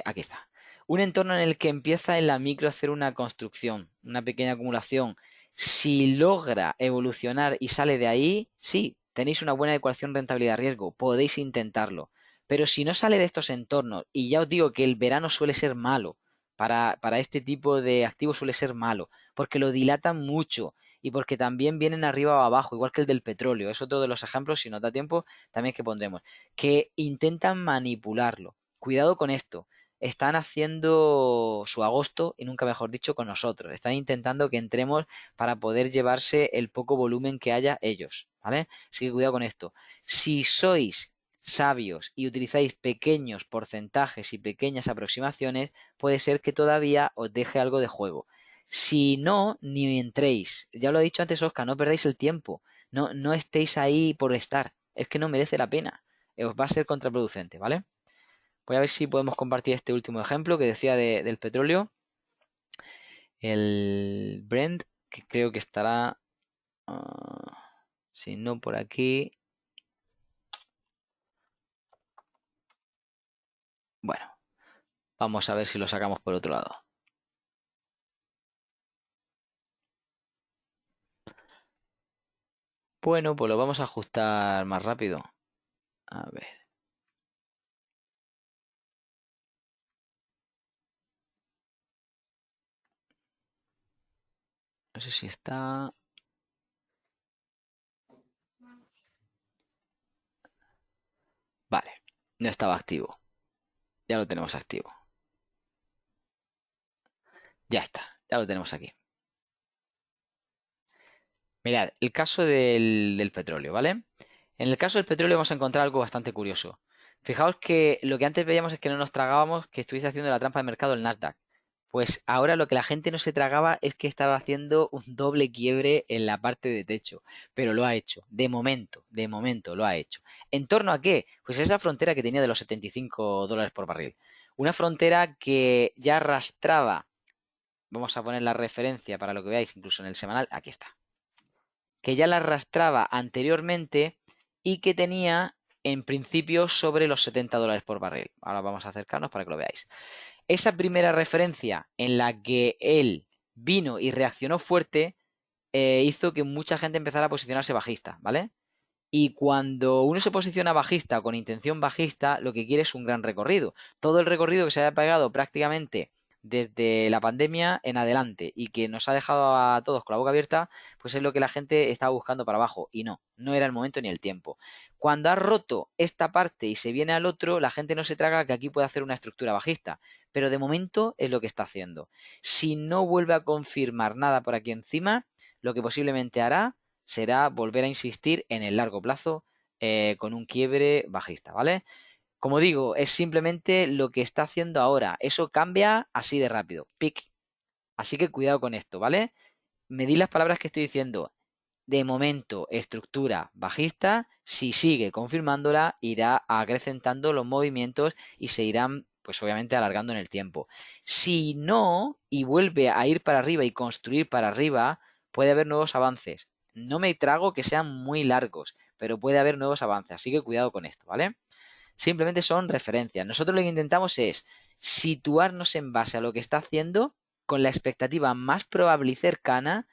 aquí está, un entorno en el que empieza en la micro a hacer una construcción, una pequeña acumulación. Si logra evolucionar y sale de ahí, sí, tenéis una buena ecuación rentabilidad-riesgo, podéis intentarlo. Pero si no sale de estos entornos, y ya os digo que el verano suele ser malo, para este tipo de activos suele ser malo, porque lo dilatan mucho y porque también vienen arriba o abajo, igual que el del petróleo. Es otro de los ejemplos, si nos da tiempo, también que pondremos que intentan manipularlo. Cuidado con esto. Están haciendo su agosto, y nunca mejor dicho, con nosotros. Están intentando que entremos para poder llevarse el poco volumen que haya ellos, ¿vale? Así que cuidado con esto. Si sois sabios y utilizáis pequeños porcentajes y pequeñas aproximaciones, puede ser que todavía os deje algo de juego. Si no, ni entréis. Ya lo he dicho antes, Oscar, no perdáis el tiempo. No estéis ahí por estar. Es que no merece la pena. Os va a ser contraproducente, ¿vale? Voy a ver si podemos compartir este último ejemplo que decía del petróleo. El Brent, que creo que estará, si no por aquí. Bueno, vamos a ver si lo sacamos por otro lado. Bueno, pues lo vamos a ajustar más rápido. A ver. No sé si está. Vale, no estaba activo. Ya lo tenemos activo. Ya está, ya lo tenemos aquí. Mirad, el caso del petróleo, ¿vale? En el caso del petróleo vamos a encontrar algo bastante curioso. Fijaos que lo que antes veíamos es que no nos tragábamos que estuviese haciendo la trampa de mercado el Nasdaq. Pues ahora lo que la gente no se tragaba es que estaba haciendo un doble quiebre en la parte de techo, pero lo ha hecho, de momento lo ha hecho. ¿En torno a qué? Pues esa frontera que tenía de los $75 por barril. Una frontera que ya arrastraba, vamos a poner la referencia para lo que veáis incluso en el semanal, aquí está, que ya la arrastraba anteriormente y que tenía en principio sobre los $70 por barril. Ahora vamos a acercarnos para que lo veáis. Esa primera referencia en la que él vino y reaccionó fuerte hizo que mucha gente empezara a posicionarse bajista, ¿vale? Y cuando uno se posiciona bajista con intención bajista, lo que quiere es un gran recorrido. Todo el recorrido que se haya pegado prácticamente desde la pandemia en adelante y que nos ha dejado a todos con la boca abierta, pues es lo que la gente estaba buscando para abajo. Y no era el momento ni el tiempo. Cuando ha roto esta parte y se viene al otro, la gente no se traga que aquí puede hacer una estructura bajista. Pero de momento es lo que está haciendo. Si no vuelve a confirmar nada por aquí encima, lo que posiblemente hará será volver a insistir en el largo plazo con un quiebre bajista, ¿vale? Como digo, es simplemente lo que está haciendo ahora. Eso cambia así de rápido. Pic. Así que cuidado con esto, ¿vale? Medid las palabras que estoy diciendo. De momento, estructura bajista. Si sigue confirmándola, irá acrecentando los movimientos y se irán, pues obviamente, alargando en el tiempo. Si no, y vuelve a ir para arriba y construir para arriba, puede haber nuevos avances. No me trago que sean muy largos, pero puede haber nuevos avances. Así que cuidado con esto, ¿vale? Simplemente son referencias. Nosotros lo que intentamos es situarnos en base a lo que está haciendo con la expectativa más probable y cercana,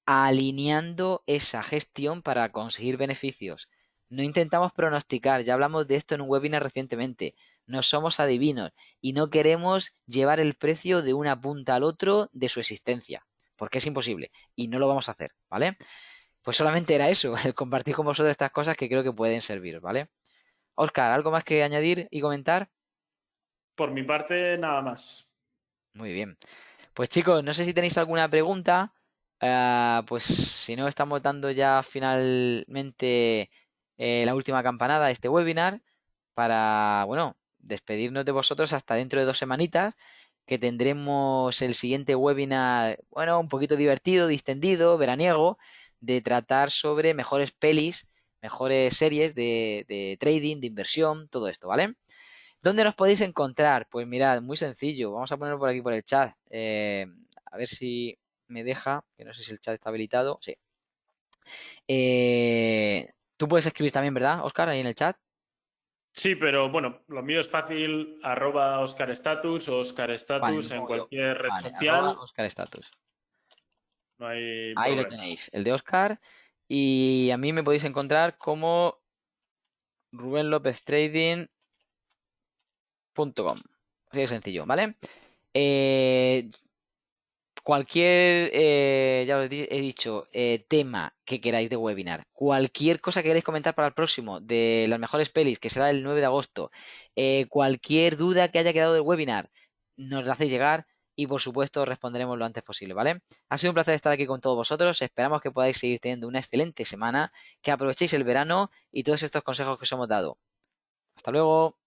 alineando esa gestión para conseguir beneficios. No intentamos pronosticar, ya hablamos de esto en un webinar recientemente. No somos adivinos y no queremos llevar el precio de una punta al otro de su existencia, porque es imposible y no lo vamos a hacer, ¿vale? Pues solamente era eso, el compartir con vosotros estas cosas que creo que pueden servir, ¿vale? Oscar, ¿algo más que añadir y comentar? Por mi parte, nada más. Muy bien. Pues chicos, no sé si tenéis alguna pregunta. Pues si no, estamos dando ya finalmente la última campanada a este webinar para, bueno, despedirnos de vosotros hasta dentro de 2 semanitas, que tendremos el siguiente webinar, bueno, un poquito divertido, distendido, veraniego, de tratar sobre mejores pelis, mejores series de trading, de inversión, todo esto, ¿vale? ¿Dónde nos podéis encontrar? Pues mirad, muy sencillo. Vamos a ponerlo por aquí por el chat. A ver si me deja, que no sé si el chat está habilitado. Sí. Tú puedes escribir también, ¿verdad, Oscar, ahí en el chat? Sí, pero bueno, lo mío es fácil, @OscarStatus o Vale, OscarStatus lo en pongo yo. cualquier red Vale, social, @Oscar Status. no hay Ahí lo problema. tenéis, el de Oscar. Y a mí me podéis encontrar como rubenlopeztrading.com. Así de sencillo, ¿vale? Eh, Cualquier, ya os he dicho, tema que queráis de webinar, cualquier cosa que queráis comentar para el próximo, de las mejores pelis, que será el 9 de agosto, cualquier duda que haya quedado del webinar, nos la hacéis llegar y por supuesto responderemos lo antes posible, ¿vale? Ha sido un placer estar aquí con todos vosotros, esperamos que podáis seguir teniendo una excelente semana, que aprovechéis el verano y todos estos consejos que os hemos dado. Hasta luego.